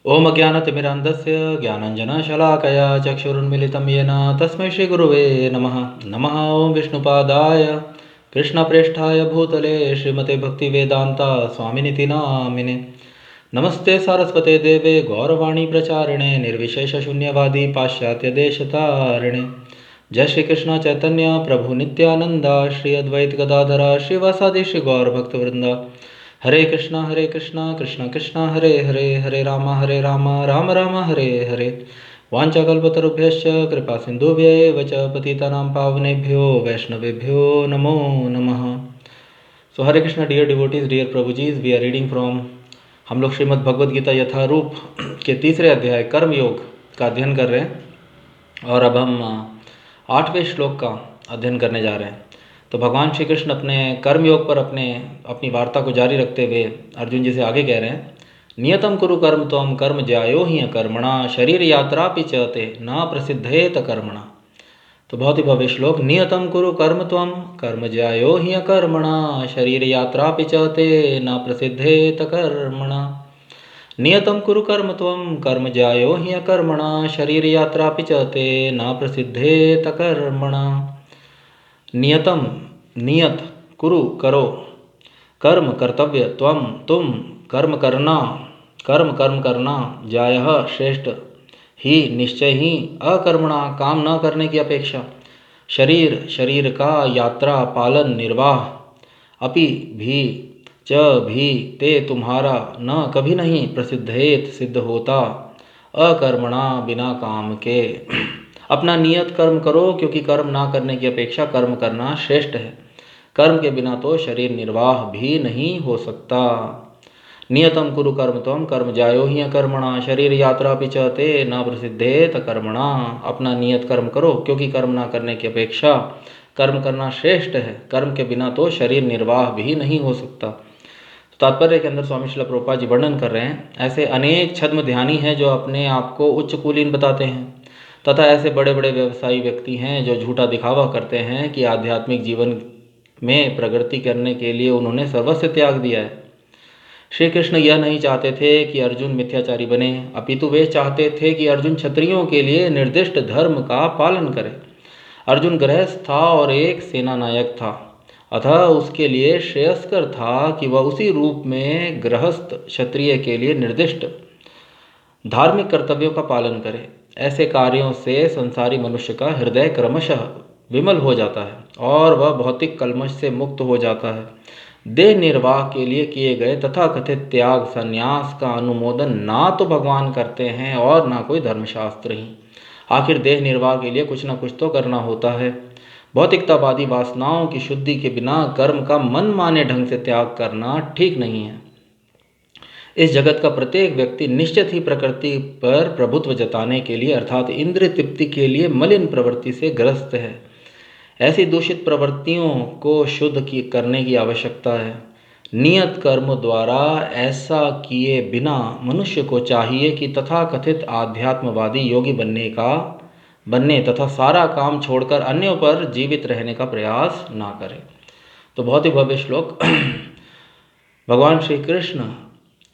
ओम अज्ञानतिमिरान्धस्य ज्ञानञ्जनशलाकया चक्षुरुन्मिलितं येन तस्मै श्रीगुरुवे नमः। नमः ओं विष्णुपादाय कृष्णप्रेष्ठाय भूतले श्रीमते भक्तिवेदान्ता स्वामिनिति नामिने। नमस्ते सारस्वते देवे गौरवाणी प्रचारिणे निर्विशेषशून्यवादी पाश्चात्यदेशतारिणे। जय श्री कृष्ण चैतन्य प्रभु नित्यानंद श्री अद्वैत गदाधर श्रीवासादि श्री गौर भक्तवृंदा। हरे कृष्णा कृष्ण कृष्ण हरे हरे, हरे राम राम राम हरे हरे। वाञ्छाकल्पतरुभ्यश्च कृपा सिन्धुभ्यैव च पतितानां पावनेभ्यो वैष्णवेभ्यो नमो नमः। So Hare Krishna dear devotees, dear prabhujis, we are reading from, हम लोग श्रीमद् भगवद गीता यथारूप के तीसरे अध्याय कर्म योग का अध्ययन कर रहे हैं और अब हम 8वें श्लोक का अध्ययन करने जा रहे हैं। तो भगवान श्री कृष्ण अपने कर्म योग पर अपनी वार्ता को जारी रखते हुए अर्जुन जी से आगे कह रहे हैं, नियतम कुरु कर्म त्वं कर्म ज्यायो हि कर्मणा शरीर यात्रा पिचते न प्रसिद्धेत कर्मणा। तो बहुत ही भव्य श्लोक। नियतम कुरु कर्म त्वं कर्म ज्यायो हि कर्मणा शरीर यात्रा पिचते न प्रसिद्धेत कर्मणा। नियतम कुरु कर्म त्वं कर्म ज्यायो हि कर्मणा शरीर यात्रा पिचते न प्रसिद्धेत कर्मणा। नियतम नियत, कुरु करो, कर्म कर्तव्य, त्वम तुम, कर्म करना, कर्म करना, जायः श्रेष्ठ, ही निश्चय ही, अकर्मणा काम न करने की अपेक्षा, शरीर का यात्रा पालन निर्वाह, अपि भी, च भी, ते तुम्हारा, न कभी नहीं, प्रसिद्धेत सिद्ध होता, अकर्मणा बिना काम के। अपना नियत कर्म करो क्योंकि कर्म ना करने की अपेक्षा कर्म करना श्रेष्ठ है। कर्म के बिना तो शरीर निर्वाह भी नहीं हो सकता। नियतम कुरु कर्म त्वं कर्म ज्यायो हि कर्मणा शरीर यात्रा पिचते न प्रसिद्धेत कर्मणा। अपना नियत कर्म करो क्योंकि कर्म ना करने की अपेक्षा कर्म करना श्रेष्ठ है। कर्म के बिना तो शरीर निर्वाह भी नहीं हो सकता। तात्पर्य के अंदर स्वामी श्रील प्रभुपाद जी वर्णन कर रहे हैं, ऐसे अनेक छद्म ध्यानी हैं जो अपने आप को उच्च कुलीन बताते हैं, तथा ऐसे बड़े बड़े व्यवसायी व्यक्ति हैं जो झूठा दिखावा करते हैं कि आध्यात्मिक जीवन में प्रगति करने के लिए उन्होंने सर्वस्व त्याग दिया है। श्री कृष्ण यह नहीं चाहते थे कि अर्जुन मिथ्याचारी बने, अपितु वे चाहते थे कि अर्जुन क्षत्रियों के लिए निर्दिष्ट धर्म का पालन करे। अर्जुन गृहस्थ था और एक सेना नायक था, अतः उसके लिए श्रेयस्कर था कि वह उसी रूप में गृहस्थ क्षत्रिय के लिए निर्दिष्ट धार्मिक कर्तव्यों का पालन करे। ऐसे कार्यों से संसारी मनुष्य का हृदय क्रमशः विमल हो जाता है और वह भौतिक कल्मश से मुक्त हो जाता है। देह निर्वाह के लिए किए गए तथा कथित त्याग संन्यास का अनुमोदन ना तो भगवान करते हैं और ना कोई धर्मशास्त्र ही। आखिर देह निर्वाह के लिए कुछ ना कुछ तो करना होता है। भौतिकतावादी वासनाओं की शुद्धि के बिना कर्म का मन माने ढंग से त्याग करना ठीक नहीं है। इस जगत का प्रत्येक व्यक्ति निश्चित ही प्रकृति पर प्रभुत्व जताने के लिए अर्थात इंद्रिय तृप्ति के लिए मलिन प्रवृत्ति से ग्रस्त है। ऐसी दूषित प्रवृत्तियों को शुद्ध करने की आवश्यकता है। नियत कर्म द्वारा ऐसा किए बिना मनुष्य को चाहिए कि तथाकथित आध्यात्मवादी योगी बनने तथा सारा काम छोड़कर अन्यों पर जीवित रहने का प्रयास ना करे। तो बहुत ही भव्य श्लोक। भगवान श्री कृष्ण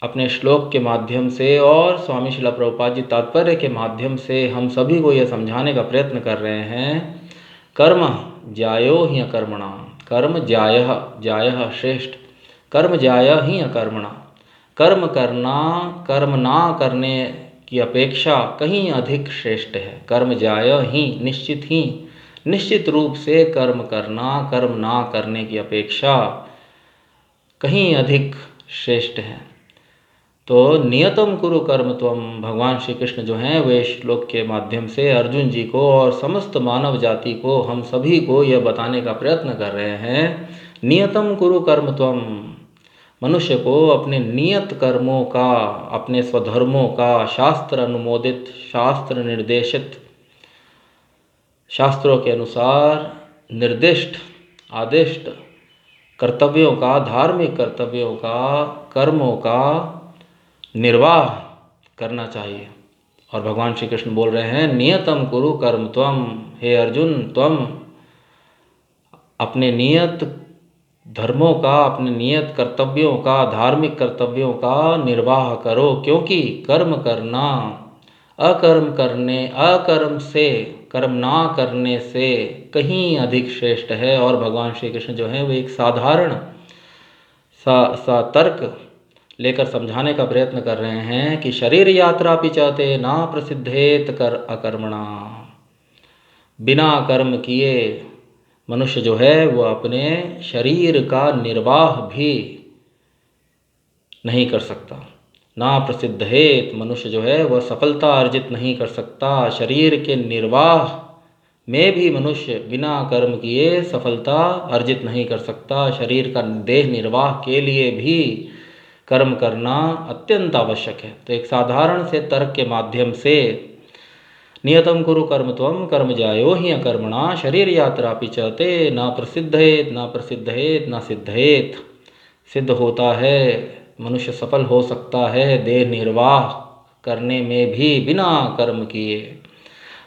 अपने श्लोक के माध्यम से और स्वामी श्रील प्रभुपाद जी तात्पर्य के माध्यम से हम सभी को यह समझाने का प्रयत्न कर रहे हैं, कर्म ज्यायो हि कर्मणा, कर्म ज्यायः श्रेष्ठ, कर्म ज्याय हि कर्मणा। कर्म करना कर्म ना करने की अपेक्षा कहीं अधिक श्रेष्ठ है। कर्म ज्याय ही, निश्चित रूप से कर्म करना कर्म ना करने की अपेक्षा कहीं अधिक श्रेष्ठ है। तो नियतम कुरु कर्म त्वम, भगवान श्री कृष्ण जो हैं वे श्लोक के माध्यम से अर्जुन जी को और समस्त मानव जाति को, हम सभी को यह बताने का प्रयत्न कर रहे हैं, नियतम कुरु कर्म त्वम। मनुष्य को अपने नियत कर्मों का, अपने स्वधर्मों का, शास्त्र अनुमोदित, शास्त्र निर्देशित, शास्त्रों के अनुसार निर्दिष्ट आदिष्ट कर्तव्यों का, धार्मिक कर्तव्यों का, कर्मों का निर्वाह करना चाहिए। और भगवान श्री कृष्ण बोल रहे हैं, नियतम कुरु कर्म त्वम। हे अर्जुन, तुम अपने नियत धर्मों का, अपने नियत कर्तव्यों का, धार्मिक कर्तव्यों का निर्वाह करो, क्योंकि कर्म करना अकर्म से, कर्म ना करने से कहीं अधिक श्रेष्ठ है। और भगवान श्री कृष्ण जो है वो एक साधारण सा तर्क लेकर समझाने का प्रयत्न कर रहे हैं कि शरीर यात्रा पिचाते ना प्रसिद्धेत कर अकर्मणा। बिना कर्म किए मनुष्य जो है वो अपने शरीर का निर्वाह भी नहीं कर सकता। ना प्रसिद्ध हेत, मनुष्य जो है वह सफलता अर्जित नहीं कर सकता। शरीर के निर्वाह में भी मनुष्य बिना कर्म किए सफलता अर्जित नहीं कर सकता। शरीर का देह निर्वाह के लिए भी कर्म करना अत्यंत आवश्यक है। तो एक साधारण से तर्क के माध्यम से नियतम कुरु कर्म त्वम कर्म जायो ही अकर्मणा शरीर यात्रा पिचते न प्रसिद्धेत न प्रसिद्धेत न सिद्धेत। सिद्ध होता है, मनुष्य सफल हो सकता है देह निर्वाह करने में भी बिना कर्म किए।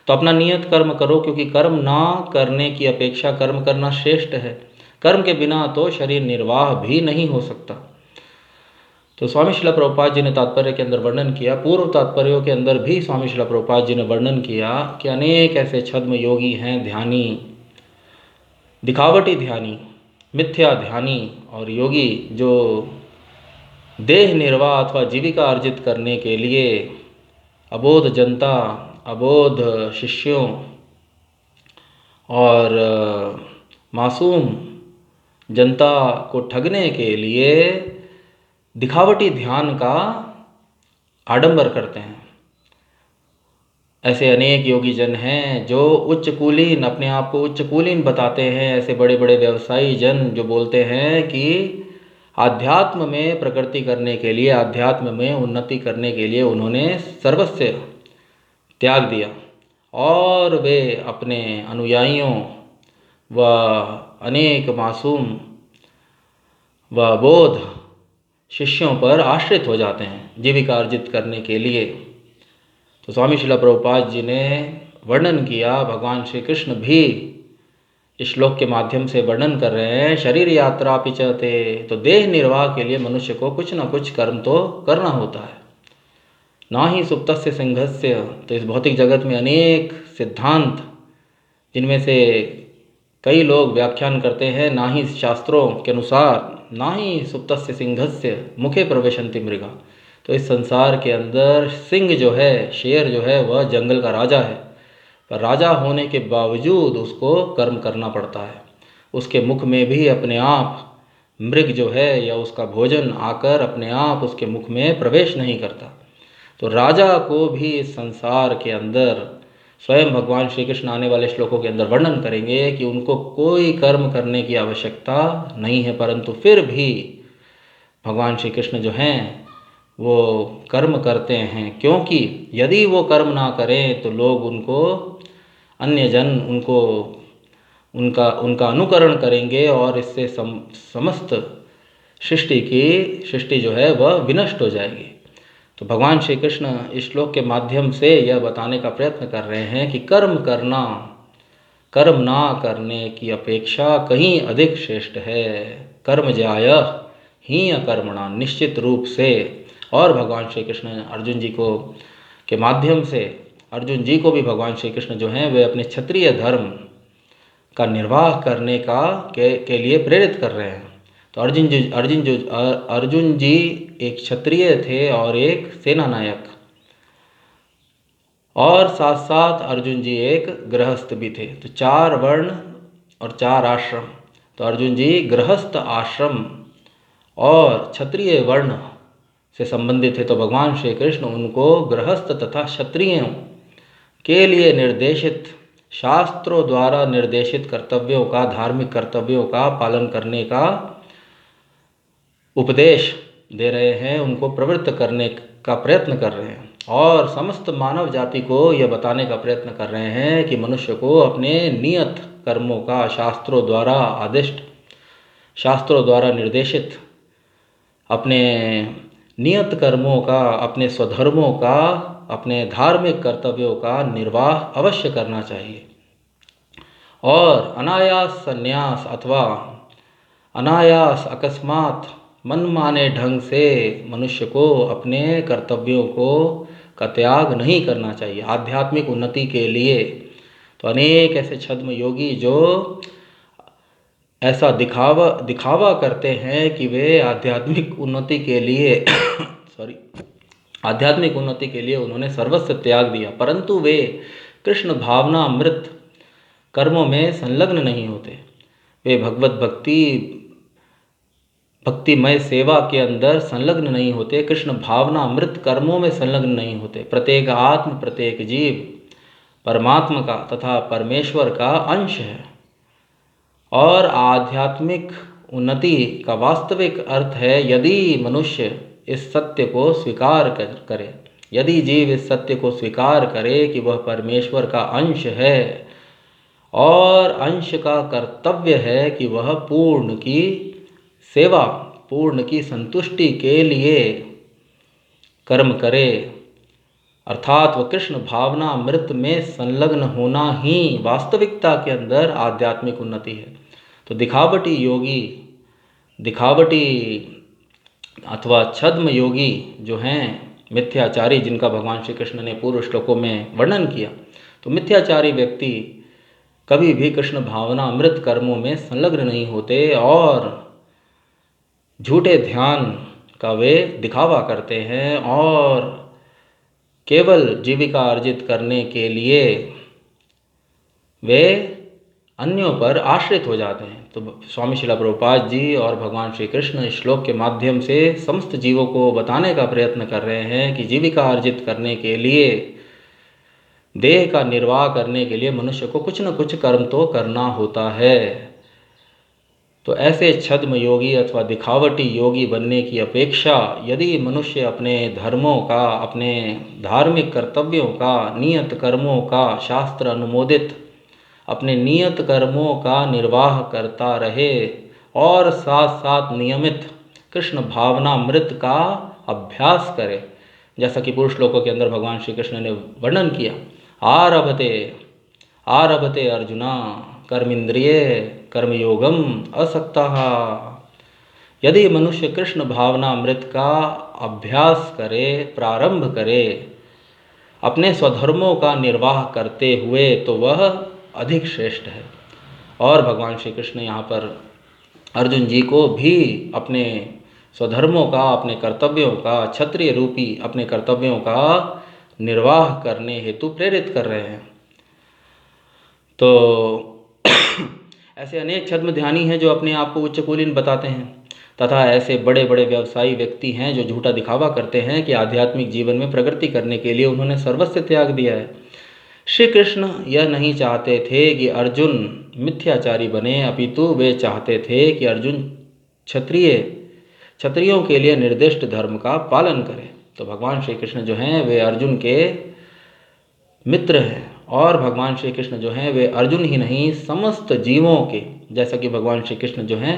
तो अपना नियत कर्म करो, क्योंकि कर्म ना करने की अपेक्षा कर्म करना श्रेष्ठ है। कर्म के बिना तो शरीर निर्वाह भी नहीं हो सकता। तो स्वामी शिला प्रभुपाद जी ने तात्पर्य के अंदर वर्णन किया, पूर्व तात्पर्यों के अंदर भी स्वामी शिला प्रभुपाद जी ने वर्णन किया कि अनेक ऐसे छद्म योगी हैं, ध्यानी, दिखावटी ध्यानी, मिथ्या ध्यानी और योगी जो देह निर्वाह अथवा जीविका अर्जित करने के लिए अबोध जनता, अबोध शिष्यों और मासूम जनता को ठगने के लिए दिखावटी ध्यान का आडंबर करते हैं। ऐसे अनेक योगी जन हैं जो उच्च कुलीन, अपने आप को उच्च कुलीन बताते हैं। ऐसे बड़े बड़े व्यवसायी जन जो बोलते हैं कि आध्यात्म में प्रगति करने के लिए, अध्यात्म में उन्नति करने के लिए उन्होंने सर्वस्व त्याग दिया, और वे अपने अनुयायियों व अनेक मासूम व बोध शिष्यों पर आश्रित हो जाते हैं जीविका अर्जित करने के लिए। तो स्वामी शिला प्रभुपाद जी ने वर्णन किया, भगवान श्री कृष्ण भी इस श्लोक के माध्यम से वर्णन कर रहे हैं, शरीर यात्रा पिचते। तो देह निर्वाह के लिए मनुष्य को कुछ न कुछ कर्म तो करना होता है। ना ही सुप्तस्य सिंहस्य, तो इस भौतिक जगत में अनेक सिद्धांत, जिनमें से कई लोग व्याख्यान करते हैं ना ही शास्त्रों के अनुसार ना ही सुप्तस्य सिंहस्य मुखे प्रवेशन्ति मृगा। तो इस संसार के अंदर सिंह जो है, शेर जो है, वह जंगल का राजा है, पर राजा होने के बावजूद उसको कर्म करना पड़ता है। उसके मुख में भी अपने आप मृग जो है या उसका भोजन आकर अपने आप उसके मुख में प्रवेश नहीं करता। तो राजा को भी इस संसार के अंदर स्वयं भगवान श्री कृष्ण आने वाले श्लोकों के अंदर वर्णन करेंगे कि उनको कोई कर्म करने की आवश्यकता नहीं है, परंतु फिर भी भगवान श्री कृष्ण जो हैं वो कर्म करते हैं, क्योंकि यदि वो कर्म ना करें तो लोग उनको, अन्य जन उनको उनका अनुकरण करेंगे और इससे समस्त सृष्टि जो है वह विनष्ट हो जाएगी। तो भगवान श्री कृष्ण इस श्लोक के माध्यम से यह बताने का प्रयत्न कर रहे हैं कि कर्म ना करने की अपेक्षा कहीं अधिक श्रेष्ठ है। कर्म ज्याय ही अकर्मणा, निश्चित रूप से। और भगवान श्री कृष्ण अर्जुन जी को के माध्यम से, अर्जुन जी को भी भगवान श्री कृष्ण जो हैं वे अपने क्षत्रिय धर्म का निर्वाह करने के लिए प्रेरित कर रहे हैं। तो अर्जुन जी एक क्षत्रिय थे और एक सेना नायक, और साथ साथ अर्जुन जी एक गृहस्थ भी थे। तो 4 वर्ण और 4 आश्रम। तो अर्जुन जी गृहस्थ आश्रम और क्षत्रिय वर्ण से संबंधित है। तो भगवान श्री कृष्ण उनको गृहस्थ तथा क्षत्रियों के लिए निर्देशित, शास्त्रों द्वारा निर्देशित कर्तव्यों का, धार्मिक कर्तव्यों का पालन करने का उपदेश दे रहे हैं, उनको प्रवृत्त करने का प्रयत्न कर रहे हैं, और समस्त मानव जाति को यह बताने का प्रयत्न कर रहे हैं कि मनुष्य को अपने नियत कर्मों का, शास्त्रों द्वारा आदिष्ट, शास्त्रों द्वारा निर्देशित अपने नियत कर्मों का, अपने स्वधर्मों का, अपने धार्मिक कर्तव्यों का निर्वाह अवश्य करना चाहिए। और अनायास संन्यास अथवा अनायास अकस्मात मनमाने ढंग से मनुष्य को अपने कर्तव्यों का त्याग नहीं करना चाहिए आध्यात्मिक उन्नति के लिए। तो अनेक ऐसे छद्म योगी जो ऐसा दिखावा करते हैं कि वे आध्यात्मिक उन्नति के लिए आध्यात्मिक उन्नति के लिए उन्होंने सर्वस्व त्याग दिया, परंतु वे कृष्ण भावना अमृत कर्मों में संलग्न नहीं होते। वे भक्तिमय सेवा के अंदर संलग्न नहीं होते, कृष्ण भावना अमृत कर्मों में संलग्न नहीं होते। प्रत्येक आत्म, प्रत्येक जीव परमात्मा का तथा परमेश्वर का अंश है और आध्यात्मिक उन्नति का वास्तविक अर्थ है यदि मनुष्य इस सत्य को स्वीकार करे, यदि जीव इस सत्य को स्वीकार करे कि वह परमेश्वर का अंश है और अंश का कर्तव्य है कि वह पूर्ण की सेवा, पूर्ण की संतुष्टि के लिए कर्म करे, अर्थात वह कृष्ण भावना अमृत में संलग्न होना ही वास्तविकता के अंदर आध्यात्मिक उन्नति है। तो दिखावटी योगी, दिखावटी अथवा छद्म योगी जो हैं मिथ्याचारी, जिनका भगवान श्री कृष्ण ने पूर्व श्लोकों में वर्णन किया, तो मिथ्याचारी व्यक्ति कभी भी कृष्ण भावना अमृत कर्मों में संलग्न नहीं होते और झूठे ध्यान का वे दिखावा करते हैं और केवल जीविका अर्जित करने के लिए वे अन्यों पर आश्रित हो जाते हैं। तो स्वामी श्रील प्रभुपाद जी और भगवान श्री कृष्ण इस श्लोक के माध्यम से समस्त जीवों को बताने का प्रयत्न कर रहे हैं कि जीविका अर्जित करने के लिए, देह का निर्वाह करने के लिए मनुष्य को कुछ न कुछ कर्म तो करना होता है। तो ऐसे छद्म योगी अथवा दिखावटी योगी बनने की अपेक्षा यदि मनुष्य अपने धर्मों का, अपने धार्मिक कर्तव्यों का, नियत कर्मों का, शास्त्र अनुमोदित अपने नियत कर्मों का निर्वाह करता रहे और साथ साथ नियमित कृष्ण भावनामृत का अभ्यास करे, जैसा कि पूर्व श्लोकों के अंदर भगवान श्री कृष्ण ने वर्णन किया, आरभते अर्जुना कर्मेंद्रिय कर्मयोगम असक्तः। यदि मनुष्य कृष्ण भावना अमृत का अभ्यास करे, प्रारंभ करे अपने स्वधर्मों का निर्वाह करते हुए, तो वह अधिक श्रेष्ठ है। और भगवान श्री कृष्ण यहाँ पर अर्जुन जी को भी अपने स्वधर्मों का, अपने कर्तव्यों का, क्षत्रिय रूपी अपने कर्तव्यों का निर्वाह करने हेतु प्रेरित कर रहे हैं। तो ऐसे अनेक छद्म ध्यानी हैं जो अपने आप को उच्च कुलीन बताते हैं, तथा ऐसे बड़े बड़े व्यवसायी व्यक्ति हैं जो झूठा दिखावा करते हैं कि आध्यात्मिक जीवन में प्रगति करने के लिए उन्होंने सर्वस्व त्याग दिया है। श्री कृष्ण यह नहीं चाहते थे कि अर्जुन मिथ्याचारी बने, अपितु वे चाहते थे कि अर्जुन क्षत्रियों के लिए निर्दिष्ट धर्म का पालन करे। तो भगवान श्री कृष्ण जो हैं वे अर्जुन के मित्र हैं और भगवान श्री कृष्ण जो हैं वे अर्जुन ही नहीं समस्त जीवों के, जैसा कि भगवान श्री कृष्ण जो हैं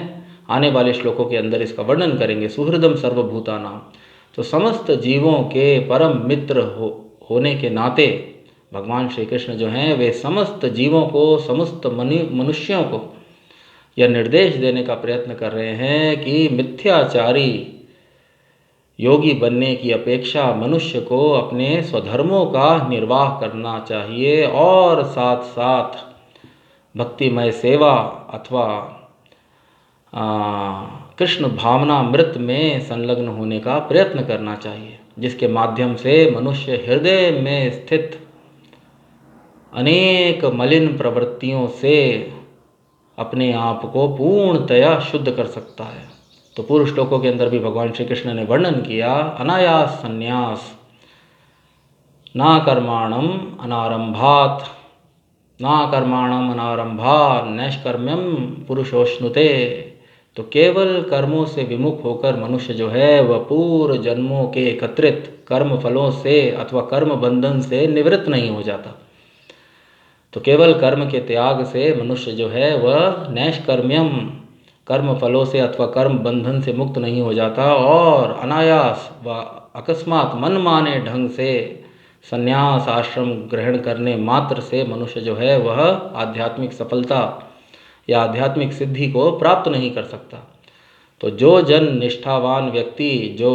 आने वाले श्लोकों के अंदर इसका वर्णन करेंगे, सुहृदम सर्वभूतानां। तो समस्त जीवों के परम मित्र होने के नाते भगवान श्री कृष्ण जो हैं वे समस्त जीवों को, समस्त मनुष्यों को यह निर्देश देने का प्रयत्न कर रहे हैं कि मिथ्याचारी योगी बनने की अपेक्षा मनुष्य को अपने स्वधर्मों का निर्वाह करना चाहिए और साथ साथ भक्तिमय सेवा अथवा कृष्ण भावनामृत में संलग्न होने का प्रयत्न करना चाहिए, जिसके माध्यम से मनुष्य हृदय में स्थित अनेक मलिन प्रवृत्तियों से अपने आप को पूर्णतया शुद्ध कर सकता है। तो पूर्व श्लोकों के अंदर भी भगवान श्री कृष्ण ने वर्णन किया, अनायास संन्यास ना कर्माणम अनारंभात, ना कर्माणम अनारंभात नैष्कर्म्यम पुरुषोष्णुते। तो केवल कर्मों से विमुख होकर मनुष्य जो है वह पूर्व जन्मों के एकत्रित कर्म फलों से अथवा कर्म बंधन से निवृत्त नहीं हो जाता। तो केवल कर्म के त्याग से मनुष्य जो है वह नैष्कर्म्यम कर्म फलों से अथवा कर्म बंधन से मुक्त नहीं हो जाता और अनायास व अकस्मात मनमाने ढंग से संन्यास आश्रम ग्रहण करने मात्र से मनुष्य जो है वह आध्यात्मिक सफलता या आध्यात्मिक सिद्धि को प्राप्त नहीं कर सकता। तो जो जन निष्ठावान व्यक्ति जो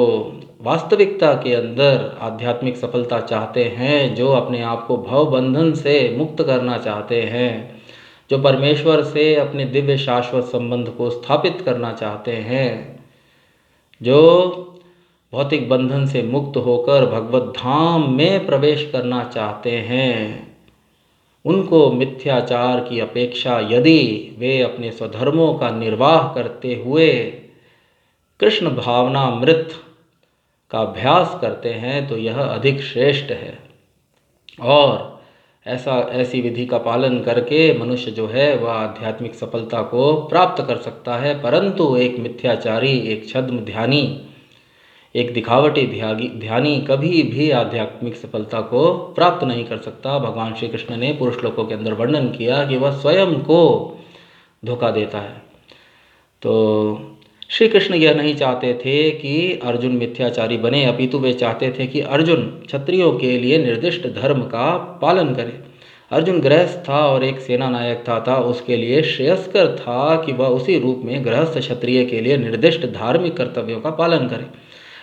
वास्तविकता के अंदर आध्यात्मिक सफलता चाहते हैं, जो अपने आप को भव बंधन से मुक्त करना चाहते हैं, जो परमेश्वर से अपने दिव्य शाश्वत संबंध को स्थापित करना चाहते हैं, जो भौतिक बंधन से मुक्त होकर भगवत धाम में प्रवेश करना चाहते हैं, उनको मिथ्याचार की अपेक्षा यदि वे अपने स्वधर्मों का निर्वाह करते हुए कृष्ण भावनामृत का अभ्यास करते हैं तो यह अधिक श्रेष्ठ है। और ऐसी विधि का पालन करके मनुष्य जो है वह आध्यात्मिक सफलता को प्राप्त कर सकता है। परंतु एक मिथ्याचारी, एक छद्म ध्यानी, एक दिखावटी ध्यानी कभी भी आध्यात्मिक सफलता को प्राप्त नहीं कर सकता। भगवान श्री कृष्ण ने पूर्व श्लोकों के अंदर वर्णन किया कि वह स्वयं को धोखा देता है। तो श्री कृष्ण यह नहीं चाहते थे कि अर्जुन मिथ्याचारी बने, अपितु वे चाहते थे कि अर्जुन क्षत्रियों के लिए निर्दिष्ट धर्म का पालन करे। अर्जुन गृहस्थ था और एक सेना नायक था उसके लिए श्रेयस्कर था कि वह उसी रूप में गृहस्थ क्षत्रिय के लिए निर्दिष्ट धार्मिक कर्तव्यों का पालन करे।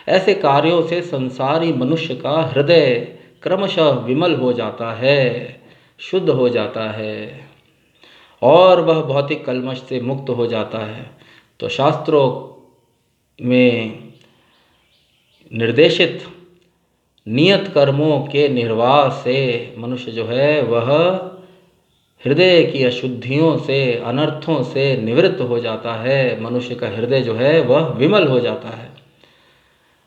ऐसे कार्यों से संसारी मनुष्य का हृदय क्रमशः विमल हो जाता है, शुद्ध हो जाता है और वह भौतिक कल्मश से मुक्त हो जाता है। तो शास्त्रों में निर्देशित नियत कर्मों के निर्वाह से मनुष्य जो है वह हृदय की अशुद्धियों से, अनर्थों से निवृत्त हो जाता है। मनुष्य का हृदय जो है वह विमल हो जाता है।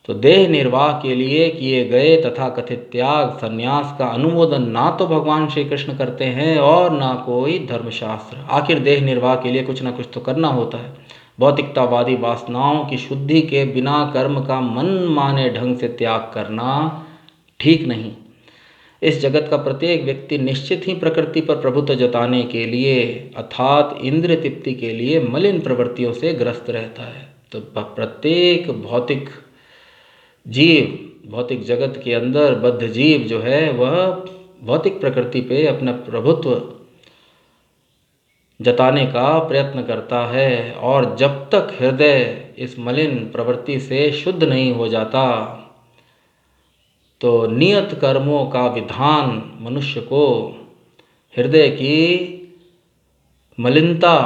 तो देह निर्वाह के लिए किए गए तथा कथित त्याग, संन्यास का अनुमोदन ना तो भगवान श्री कृष्ण करते हैं और ना कोई धर्मशास्त्र। आखिर देह निर्वाह के लिए कुछ ना कुछ तो करना होता है। भौतिकतावादी वासनाओं की शुद्धि के बिना कर्म का मन माने ढंग से त्याग करना ठीक नहीं। इस जगत का प्रत्येक व्यक्ति निश्चित ही प्रकृति पर प्रभुत्व जताने के लिए अर्थात इंद्रिय तृप्ति के लिए मलिन प्रवृत्तियों से ग्रस्त रहता है। तो प्रत्येक भौतिक जीव, भौतिक जगत के अंदर बद्ध जीव जो है वह भौतिक प्रकृति पे अपना प्रभुत्व जताने का प्रयत्न करता है। और जब तक हृदय इस मलिन प्रवृत्ति से शुद्ध नहीं हो जाता तो नियत कर्मों का विधान मनुष्य को हृदय की मलिनता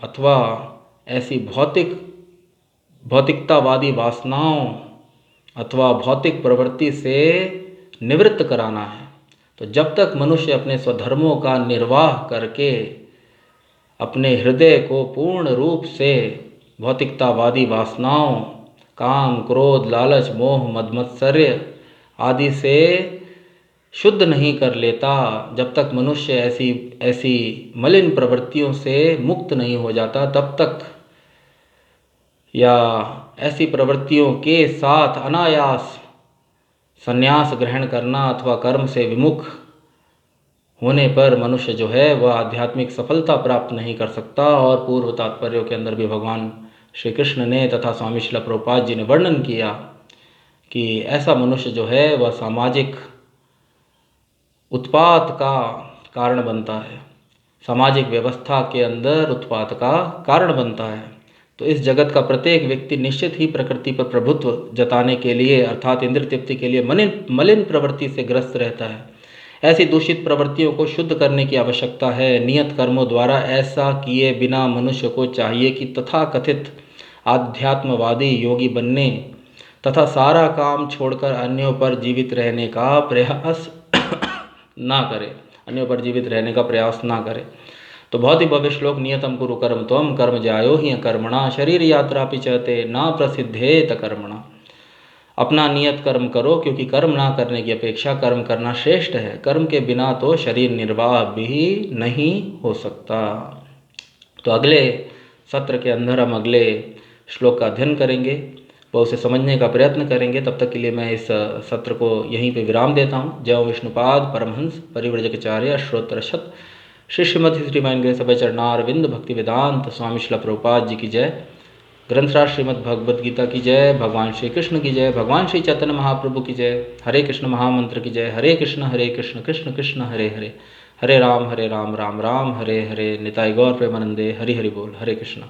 अथवा ऐसी भौतिकतावादी वासनाओं अथवा भौतिक प्रवृत्ति से निवृत्त कराना है। तो जब तक मनुष्य अपने स्वधर्मों का निर्वाह करके अपने हृदय को पूर्ण रूप से भौतिकतावादी वासनाओं, काम, क्रोध, लालच, मोह, मदमत्सर्य आदि से शुद्ध नहीं कर लेता, जब तक मनुष्य ऐसी मलिन प्रवृत्तियों से मुक्त नहीं हो जाता, तब तक या ऐसी प्रवृत्तियों के साथ अनायास संन्यास ग्रहण करना अथवा कर्म से विमुख होने पर मनुष्य जो है वह आध्यात्मिक सफलता प्राप्त नहीं कर सकता। और पूर्व तात्पर्यों के अंदर भी भगवान श्री कृष्ण ने तथा स्वामी श्रील प्रभुपाद जी ने वर्णन किया कि ऐसा मनुष्य जो है वह सामाजिक उत्पात का कारण बनता है, सामाजिक व्यवस्था के अंदर उत्पात का कारण बनता है। तो इस जगत का प्रत्येक व्यक्ति निश्चित ही प्रकृति पर प्रभुत्व जताने के लिए अर्थात इंद्रिय तृप्ति के लिए मलिन प्रवृत्ति से ग्रस्त रहता है। ऐसी दूषित प्रवृत्तियों को शुद्ध करने की आवश्यकता है। नियत कर्मों द्वारा ऐसा किए बिना मनुष्य को चाहिए कि तथाकथित आध्यात्मवादी योगी बनने तथा सारा काम छोड़कर अन्यों पर जीवित रहने का प्रयास ना करे, अन्यों पर जीवित रहने का प्रयास ना करे। तो बहुत ही भव्य श्लोक, नियतम कुरु कर्म त्वम कर्म ज्यायो हि कर्मणा शरीर यात्रा पिचते ना प्रसिद्धेत कर्मणा। अपना नियत कर्म करो क्योंकि कर्म ना करने की अपेक्षा कर्म करना श्रेष्ठ है। कर्म के बिना तो शरीर निर्वाह भी नहीं हो सकता। तो अगले सत्र के अंदर हम अगले श्लोक का अध्ययन करेंगे, वह उसे समझने का प्रयत्न करेंगे। तब तक के लिए मैं इस सत्र को यहीं पे विराम देता हूँ। जय विष्णुपाद परमहंस परिव्रजकाचार्य श्रोत्रशत श्री श्रीमती श्रीमान ग्रह सभा चरणारविंद भक्ति वेदांत स्वामी श्रील प्रभुपाद जी की जय। ग्रंथराज श्रीमद् भगवद गीता की जय। भगवान श्री कृष्ण की जय। भगवान श्री चैतन्य महाप्रभु की जय। हरे कृष्ण महामंत्र की जय। हरे कृष्ण कृष्ण कृष्ण हरे हरे, हरे राम राम राम हरे हरे, निताई गौर प्रेमानंदे, हरि हरि बोल। हरे कृष्णा।